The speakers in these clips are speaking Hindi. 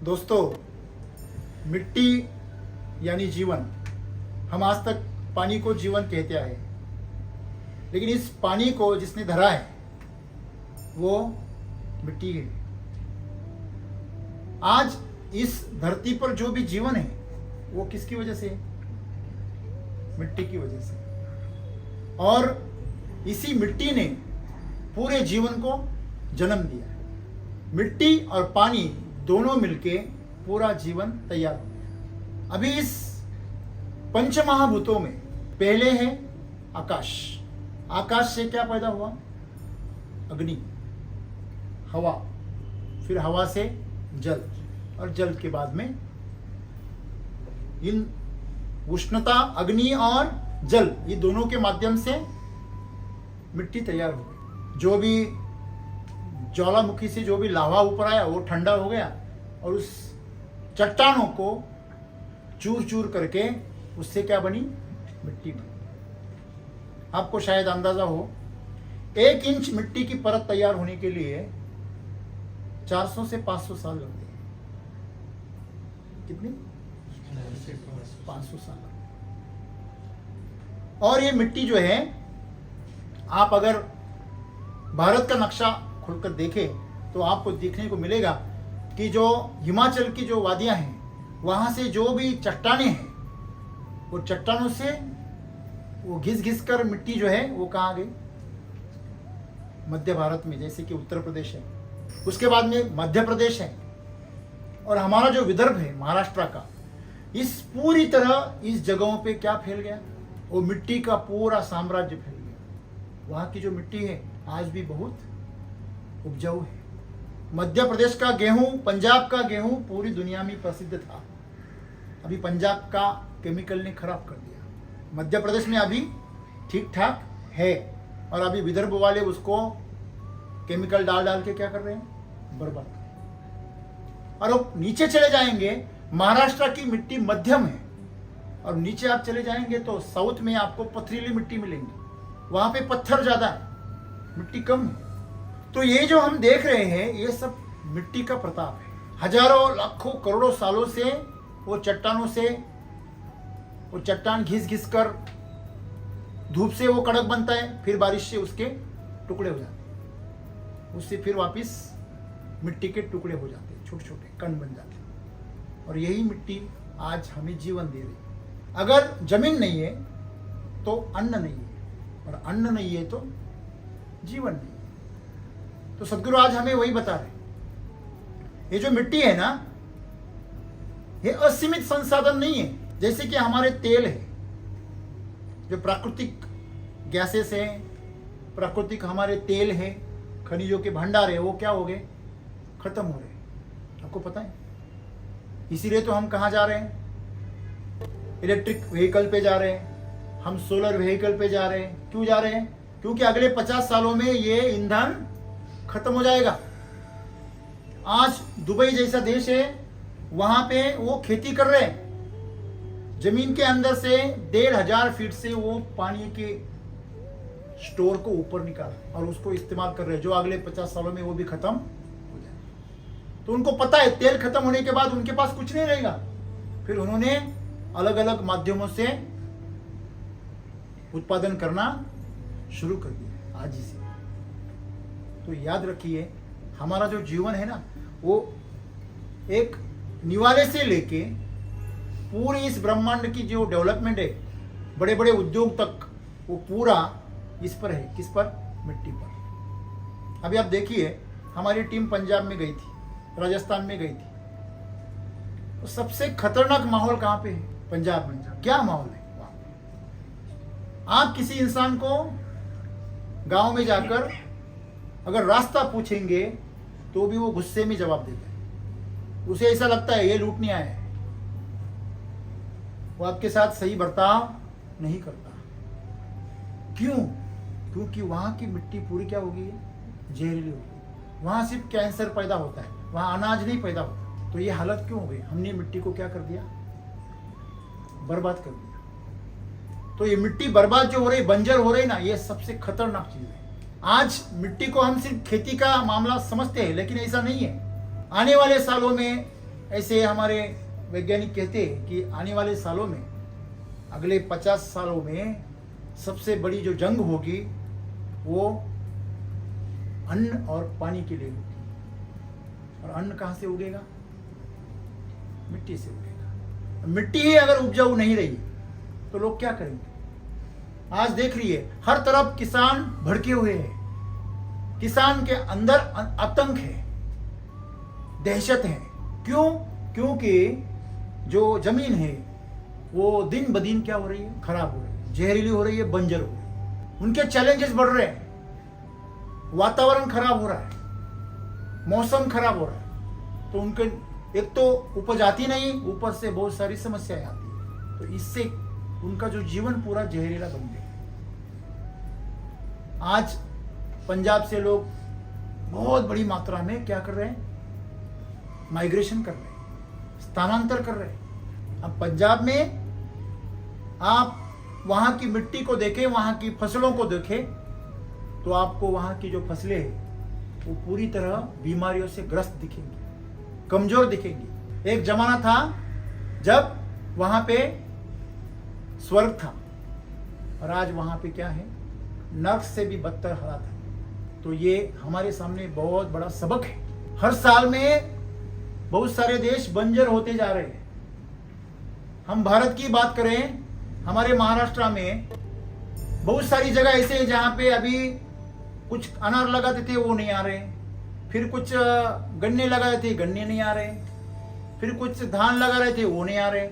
दोस्तों, मिट्टी यानी जीवन। हम आज तक पानी को जीवन कहते आए, लेकिन इस पानी को जिसने धरा है वो मिट्टी है। आज इस धरती पर जो भी जीवन है वो किसकी वजह से है? मिट्टी की वजह से। और इसी मिट्टी ने पूरे जीवन को जन्म दिया है। मिट्टी और पानी दोनों मिलके पूरा जीवन तैयार हो गया। अभी इस पंच महाभूतों में पहले है आकाश। आकाश से क्या पैदा हुआ? अग्नि, हवा, फिर हवा से जल, और जल के बाद में इन उष्णता, अग्नि और जल, ये दोनों के माध्यम से मिट्टी तैयार हो गई। जो भी ज्वालामुखी से जो भी लावा ऊपर आया वो ठंडा हो गया और उस चट्टानों को चूर चूर करके उससे क्या बनी? मिट्टी बनी। आपको शायद अंदाजा हो, 1 इंच मिट्टी की परत तैयार होने के लिए 400 से 500 साल लगते हैं। कितनी? 500 साल। और ये मिट्टी जो है, आप अगर भारत का नक्शा खुलकर देखें तो आपको देखने को मिलेगा कि जो हिमाचल की जो वादियां हैं वहां से जो भी चट्टानें हैं वो चट्टानों से वो घिस घिस कर मिट्टी जो है वो कहाँ गई? मध्य भारत में, जैसे कि उत्तर प्रदेश है, उसके बाद में मध्य प्रदेश है, और हमारा जो विदर्भ है महाराष्ट्र का, इस पूरी तरह इस जगहों पे क्या फैल गया? वो मिट्टी का पूरा साम्राज्य फैल गया। वहां की जो मिट्टी है आज भी बहुत उपजाऊ है। मध्य प्रदेश का गेहूं, पंजाब का गेहूं पूरी दुनिया में प्रसिद्ध था। अभी पंजाब का केमिकल ने खराब कर दिया। मध्य प्रदेश में अभी ठीक ठाक है, और अभी विदर्भ वाले उसको केमिकल डाल डाल के क्या कर रहे हैं? बर्बाद कर रहे हैं। और अब नीचे चले जाएंगे, महाराष्ट्र की मिट्टी मध्यम है, और नीचे आप चले जाएंगे तो साउथ में आपको पथरीली मिट्टी मिलेंगी। वहां पे पत्थर ज्यादा है, मिट्टी कम है। तो ये जो हम देख रहे हैं ये सब मिट्टी का प्रताप है। हजारों, लाखों, करोड़ों सालों से वो चट्टानों से वो चट्टान घिस घिस कर धूप से वो कड़क बनता है, फिर बारिश से उसके टुकड़े हो जाते हैं, उससे फिर वापस मिट्टी के टुकड़े हो जाते हैं, छोटे छोटे कण बन जाते हैं। और यही मिट्टी आज हमें जीवन दे रही है। अगर जमीन नहीं है तो अन्न नहीं है, और अन्न नहीं है तो जीवन नहीं है। तो सदगुरु आज हमें वही बता रहे, ये जो मिट्टी है ना, ये असीमित संसाधन नहीं है। जैसे कि हमारे तेल है, जो प्राकृतिक गैसेस है, प्राकृतिक हमारे तेल है, खनिजों के भंडार है, वो क्या हो गए? खत्म हो रहे। आपको पता है, इसीलिए तो हम कहाँ जा रहे हैं? इलेक्ट्रिक व्हीकल पे जा रहे हैं, हम सोलर व्हीकल पे जा रहे हैं। क्यों जा रहे हैं? क्योंकि अगले 50 सालों में ये ईंधन खत्म हो जाएगा। आज दुबई जैसा देश है, वहां पे वो खेती कर रहे हैं, जमीन के अंदर से 1500 फीट से वो पानी के स्टोर को ऊपर निकाल और उसको इस्तेमाल कर रहे हैं, जो अगले 50 सालों में वो भी खत्म हो जाए। तो उनको पता है तेल खत्म होने के बाद उनके पास कुछ नहीं रहेगा। फिर उन्होंने अलग अलग माध्यमों से उत्पादन करना शुरू कर दिया आज ही से। तो याद रखिए, हमारा जो जीवन है ना, वो एक निवाले से लेके पूरी इस ब्रह्मांड की जो डेवलपमेंट है, बड़े बड़े उद्योग तक, वो पूरा इस पर है। किस पर? मिट्टी पर। अभी आप देखिए, हमारी टीम पंजाब में गई थी, राजस्थान में गई थी, तो सबसे खतरनाक माहौल कहाँ पे है? पंजाब में। क्या माहौल है वहाँ? आप किसी इंसान को गांव में जाकर अगर रास्ता पूछेंगे तो भी वो गुस्से में जवाब देता है। उसे ऐसा लगता है ये लूटने आया है, वो आपके साथ सही बर्ताव नहीं करता। क्यों? क्योंकि वहां की मिट्टी पूरी क्या होगी? जहरीली होगी। वहां सिर्फ कैंसर पैदा होता है, वहां अनाज नहीं पैदा होता। तो ये हालत क्यों हो गई? हमने मिट्टी को क्या कर दिया? बर्बाद कर दिया। तो ये मिट्टी बर्बाद जो हो रही, बंजर हो रही ना, ये सबसे खतरनाक चीज है। आज मिट्टी को हम सिर्फ खेती का मामला समझते हैं, लेकिन ऐसा नहीं है। आने वाले सालों में ऐसे हमारे वैज्ञानिक कहते हैं कि आने वाले सालों में, अगले 50 सालों में सबसे बड़ी जो जंग होगी वो अन्न और पानी के लिए होगी। और अन्न कहाँ से उगेगा? मिट्टी से उगेगा। मिट्टी ही अगर उपजाऊ नहीं रही तो लोग क्या करेंगे? आज देख रहिए, हर तरफ किसान भड़के हुए हैं। किसान के अंदर आतंक है, दहशत है। क्यों? क्योंकि जो जमीन है वो दिन ब दिन क्या हो रही है? खराब हो रही है, जहरीली हो रही है, बंजर हो रही है। उनके चैलेंजेस बढ़ रहे हैं, वातावरण खराब हो रहा है, मौसम खराब हो रहा है। तो उनके एक तो उपज आती नहीं, ऊपर से बहुत सारी समस्याएं आती है। तो इससे उनका जो जीवन पूरा जहरीला बन गया। आज पंजाब से लोग बहुत बड़ी मात्रा में क्या कर रहे हैं? माइग्रेशन कर रहे हैं, स्थानांतर कर रहे हैं। अब पंजाब में आप वहां की मिट्टी को देखें, वहां की फसलों को देखें, तो आपको वहां की जो फसलें हैं वो पूरी तरह बीमारियों से ग्रस्त दिखेंगी, कमजोर दिखेंगी। एक जमाना था जब वहां पे स्वर्ग था, और आज वहां पे क्या है? नर्क से भी बदतर हालात है। तो ये हमारे सामने बहुत बड़ा सबक है। हर साल में बहुत सारे देश बंजर होते जा रहे हैं। हम भारत की बात करें, हमारे महाराष्ट्र में बहुत सारी जगह ऐसे है जहां पे अभी कुछ अनार लगाते थे वो नहीं आ रहे, फिर कुछ गन्ने लगाए थे, गन्ने नहीं आ रहे, फिर कुछ धान लगा रहे थे वो नहीं आ रहे।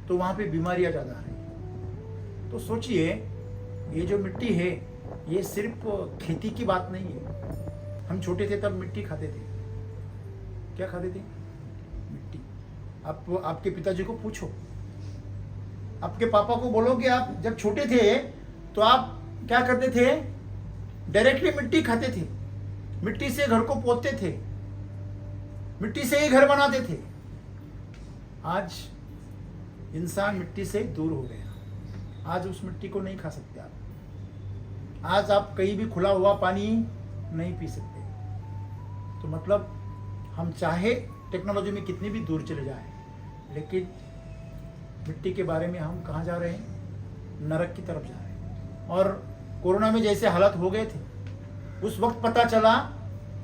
तो वहां पे बीमारियां ज्यादा आ रही। तो सोचिए, ये जो मिट्टी है ये सिर्फ खेती की बात नहीं है। हम छोटे थे तब मिट्टी खाते थे। क्या खाते थे? मिट्टी। आप आपके पिताजी को पूछो, आपके पापा को बोलो कि आप जब छोटे थे तो आप क्या करते थे? डायरेक्टली मिट्टी खाते थे, मिट्टी से घर को पोतते थे, मिट्टी से ही घर बनाते थे। आज इंसान मिट्टी से दूर हो गया। आज उस मिट्टी को नहीं खा सकते आप। आज आप कहीं भी खुला हुआ पानी नहीं पी सकते। तो मतलब हम चाहे टेक्नोलॉजी में कितनी भी दूर चले जाएं, लेकिन मिट्टी के बारे में हम कहाँ जा रहे हैं? नरक की तरफ जा रहे हैं। और कोरोना में जैसे हालात हो गए थे, उस वक्त पता चला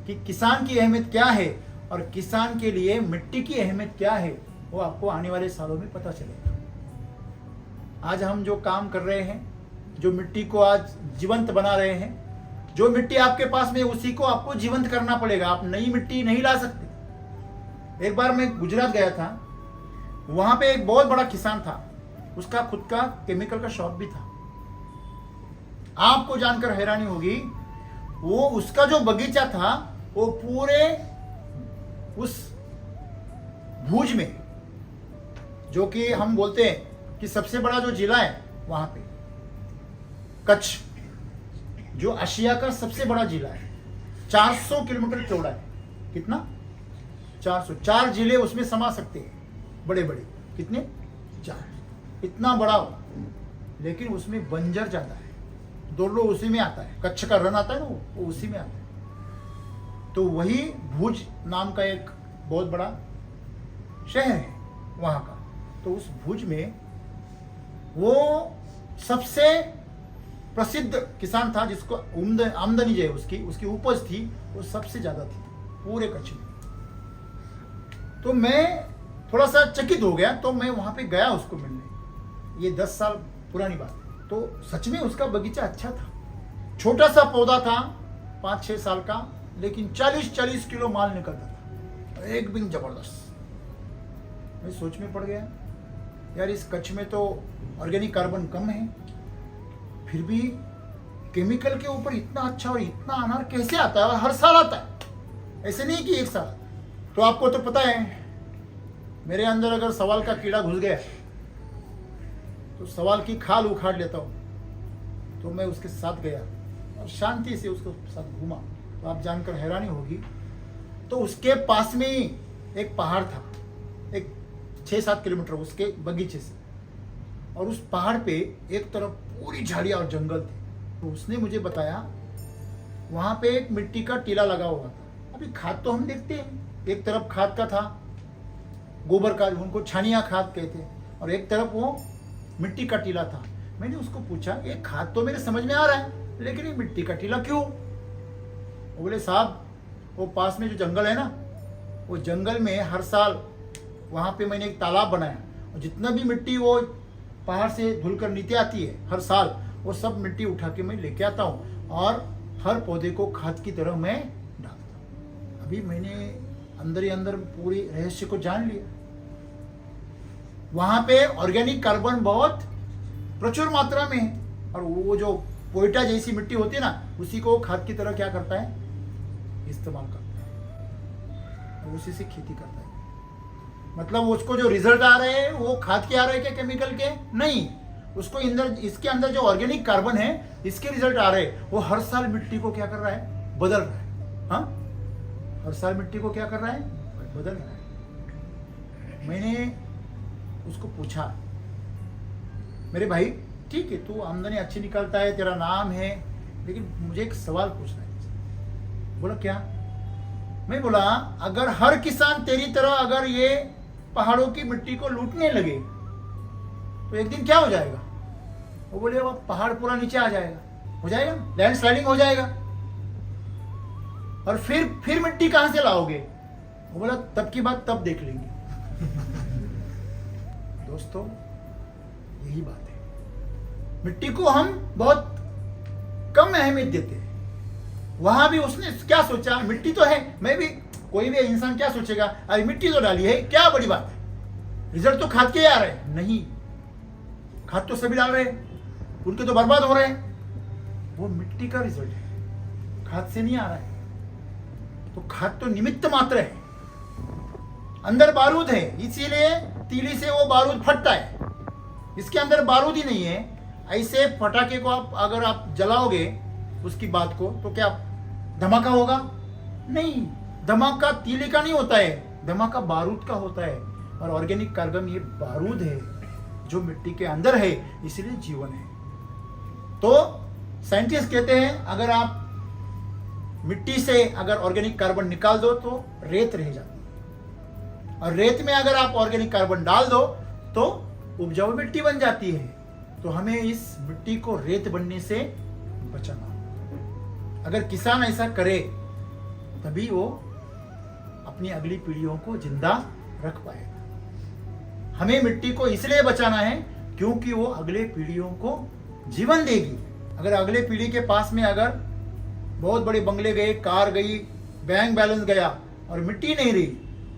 कि किसान की अहमियत क्या है और किसान के लिए मिट्टी की अहमियत क्या है। वो आपको आने वाले सालों में पता चलेगा। आज हम जो काम कर रहे हैं, जो मिट्टी को आज जीवंत बना रहे हैं, जो मिट्टी आपके पास में उसी को आपको जीवंत करना पड़ेगा। आप नई मिट्टी नहीं ला सकते। एक बार मैं गुजरात गया था, वहां पे एक बहुत बड़ा किसान था, उसका खुद का केमिकल का शॉप भी था। आपको जानकर हैरानी होगी, वो उसका जो बगीचा था वो पूरे उस भुज में, जो कि हम बोलते हैं कि सबसे बड़ा जो जिला है वहां पे, कच्छ, जो एशिया का सबसे बड़ा जिला है, 400 किलोमीटर चौड़ा है। कितना? 400। 4 जिले उसमें समा सकते हैं, बड़े बड़े। कितने? 4। इतना बड़ा, लेकिन उसमें बंजर ज्यादा है। दोनों उसी में आता है। कच्छ का रण आता है ना, वो उसी में आता है। तो वही भुज नाम का एक बहुत बड़ा शहर है वहां का। तो उस भुज में वो सबसे प्रसिद्ध किसान था, जिसको आमदनी जो है उसकी उपज थी वो सबसे ज्यादा थी पूरे कच्छ में। तो मैं थोड़ा सा चकित हो गया। तो मैं वहां पे गया उसको मिलने। ये 10 साल पुरानी बात है। तो सच में उसका बगीचा अच्छा था। छोटा सा पौधा था, 5-6 साल का, लेकिन 40-40 किलो माल निकलता था, एकदम जबरदस्त। मैं सोच में पड़ गया, यार इस कच्छ में तो ऑर्गेनिक कार्बन कम है, फिर भी केमिकल के ऊपर इतना अच्छा और इतना अनार कैसे आता है? और हर साल आता है, ऐसे नहीं कि एक साल। तो आपको तो पता है, मेरे अंदर अगर सवाल का कीड़ा घुस गया तो सवाल की खाल उखाड़ लेता हूँ। तो मैं उसके साथ गया और शांति से उसके साथ घूमा। तो आप जानकर हैरानी होगी, तो उसके पास में ही एक पहाड़ था, एक 6-7 किलोमीटर उसके बगीचे से। और उस पहाड़ पे एक तरफ पूरी झाड़ियाँ और जंगल थे। तो उसने मुझे बताया वहाँ पे एक मिट्टी का टीला लगा हुआ था। अभी खाद तो हम देखते हैं, एक तरफ खाद का था, गोबर का, उनको छानिया खाद कहते हैं, और एक तरफ वो मिट्टी का टीला था। मैंने उसको पूछा, ये खाद तो मेरे समझ में आ रहा है, लेकिन ये मिट्टी का टीला क्यों? वो बोले साहब, वो पास में जो जंगल है ना, वो जंगल में हर साल वहाँ पे मैंने एक तालाब बनाया, और जितना भी मिट्टी वो पहाड़ से धुलकर नीचे आती है हर साल, वो सब मिट्टी उठा के मैं लेके आता हूँ और हर पौधे को खाद की तरह मैं डालता हूँ। अभी मैंने अंदर ही अंदर पूरी रहस्य को जान लिया। वहाँ पे ऑर्गेनिक कार्बन बहुत प्रचुर मात्रा में है, और वो जो पोइटा जैसी मिट्टी होती है ना, उसी को खाद की तरह क्या करता है, इस्तेमाल करता है, और उसी से खेती करता है। मतलब उसको जो रिजल्ट आ रहे हैं वो खाद के आ रहे हैं क्या, केमिकल के? नहीं, उसको इसके अंदर जो ऑर्गेनिक कार्बन है, इसके रिजल्ट आ रहे हैं। वो हर साल मिट्टी को क्या कर रहा है, बदल रहा है। हाँ, हर साल मिट्टी को क्या कर रहा है, बदल रहा है। मैंने उसको पूछा, मेरे भाई ठीक है, तू आमदनी अच्छी निकालता है, तेरा नाम है, लेकिन मुझे एक सवाल पूछना है। बोला क्या? मैं बोला, अगर हर किसान तेरी तरह अगर ये पहाड़ों की मिट्टी को लूटने लगे तो एक दिन क्या हो जाएगा? वो बोले, वो पहाड़ पूरा नीचे आ जाएगा, हो जाएगा, लैंडस्लाइडिंग हो जाएगा, और फिर मिट्टी कहां से लाओगे? वो बोला, तब की बात तब देख लेंगे। दोस्तों, यही बात है। मिट्टी को हम बहुत कम अहमियत देते हैं। वहां भी उसने क्या सोचा, मिट्टी तो है, मैं भी, कोई भी इंसान क्या सोचेगा, अरे मिट्टी तो डाली है, क्या बड़ी बात है, रिजल्ट तो खाद के आ रहे हैं। नहीं, खाद तो सभी डाल रहे हैं, उनके तो बर्बाद हो रहे हैं। वो मिट्टी का रिजल्ट है, खाद से नहीं आ रहा है। तो खाद तो निमित्त मात्र है, अंदर बारूद है, इसीलिए तीली से वो बारूद फटता है। इसके अंदर बारूद ही नहीं है। ऐसे पटाखे को अगर आप जलाओगे उसकी बात को, तो क्या धमाका होगा? नहीं, धमाका तीली का नहीं होता है, धमाका बारूद का होता है। और ऑर्गेनिक कार्बन ये बारूद है जो मिट्टी के अंदर है, इसलिए जीवन है। तो साइंटिस्ट कहते हैं, अगर आप मिट्टी से अगर ऑर्गेनिक कार्बन निकाल दो तो रेत रह जाती है, और रेत में अगर आप ऑर्गेनिक कार्बन डाल दो तो उपजाऊ मिट्टी बन जाती है। तो हमें इस मिट्टी को रेत बनने से बचाना। अगर किसान ऐसा करे तभी वो अपनी अगली पीढ़ियों को जिंदा रख पाएगा। हमें मिट्टी को इसलिए बचाना है क्योंकि वो अगले पीढ़ियों को जीवन देगी। अगर अगले पीढ़ी के पास में अगर बहुत बड़े बंगले गए, कार गई, बैंक बैलेंस गया और मिट्टी नहीं रही,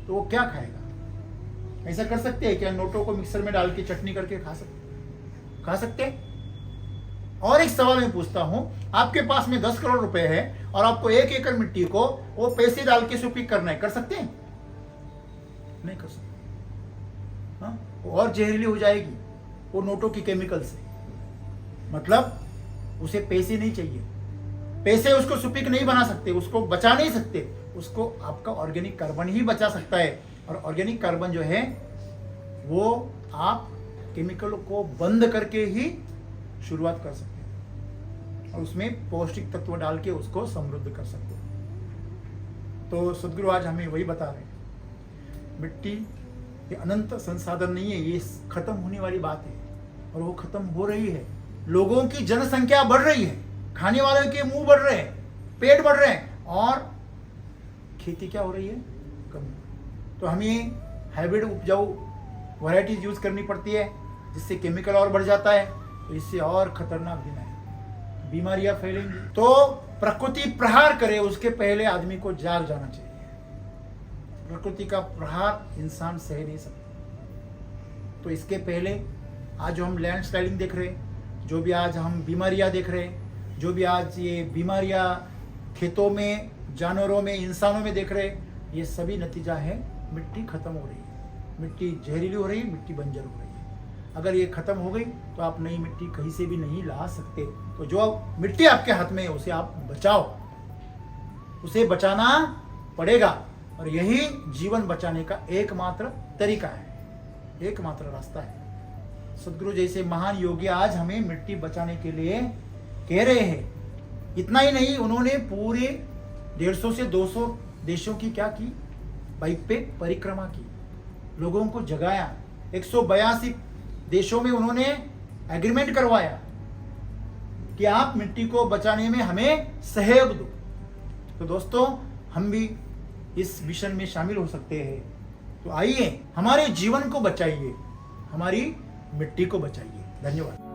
तो वो क्या खाएगा? ऐसा कर सकते हैं क्या? नोटों को मिक्सर में डाल के चटनी करके खा सकते हैं? और एक सवाल मैं पूछता हूं, आपके पास में 10 करोड़ रुपए है और आपको 1 एकड़ मिट्टी को वो पैसे डाल के सुपीक करना है, कर सकते हैं? नहीं कर सकते। हाँ, और जहरीली हो जाएगी वो नोटों की केमिकल से। मतलब उसे पैसे नहीं चाहिए, पैसे उसको सुपीक नहीं बना सकते, उसको बचा नहीं सकते, उसको आपका ऑर्गेनिक कार्बन ही बचा सकता है। और ऑर्गेनिक कार्बन जो है वो आप केमिकल को बंद करके ही शुरुआत कर सकते हैं और उसमें पौष्टिक तत्व डाल के उसको समृद्ध कर सकते हैं। तो सदगुरु आज हमें वही बता रहे हैं, मिट्टी ये अनंत संसाधन नहीं है, ये खत्म होने वाली बात है और वो खत्म हो रही है। लोगों की जनसंख्या बढ़ रही है, खाने वालों के मुंह बढ़ रहे हैं, पेट बढ़ रहे हैं, और खेती क्या हो रही है? कम। तो हमें हाइब्रिड उपजाऊ वैरायटीज यूज करनी पड़ती है, जिससे केमिकल और बढ़ जाता है, तो इससे और खतरनाक दिन है, बीमारियां फैलेंगी। तो प्रकृति प्रहार करे उसके पहले आदमी को जाग जाना चाहिए। प्रकृति का प्रहार इंसान सह नहीं सकता। तो इसके पहले आज जो हम लैंडस्लाइडिंग देख रहे हैं, जो भी आज हम बीमारियां देख रहे हैं, जो भी आज ये बीमारियां खेतों में, जानवरों में, इंसानों में देख रहे हैं, ये सभी नतीजा है मिट्टी खत्म हो रही है, मिट्टी जहरीली हो रही है, मिट्टी बंजर हो रही है। अगर ये खत्म हो गई तो आप नई मिट्टी कहीं से भी नहीं ला सकते। तो जो मिट्टी आपके हाथ में है उसे आप बचाओ, उसे बचाना पड़ेगा, और यही जीवन बचाने का एकमात्र तरीका है, एकमात्र रास्ता है। सदगुरु जैसे महान योगी आज हमें मिट्टी बचाने के लिए कह रहे हैं। इतना ही नहीं, उन्होंने पूरे 150 से 200 देशों की क्या की? बाइक पे परिक्रमा की। लोगों को जगाया। 182 देशों में उन्होंने एग्रीमेंट करवाया कि आप मिट्टी को बचाने में हमें सहयोग दो। तो दोस्तों, हम भी इस मिशन में शामिल हो सकते हैं। तो आइए, हमारे जीवन को बचाइए, हमारी मिट्टी को बचाइए। धन्यवाद।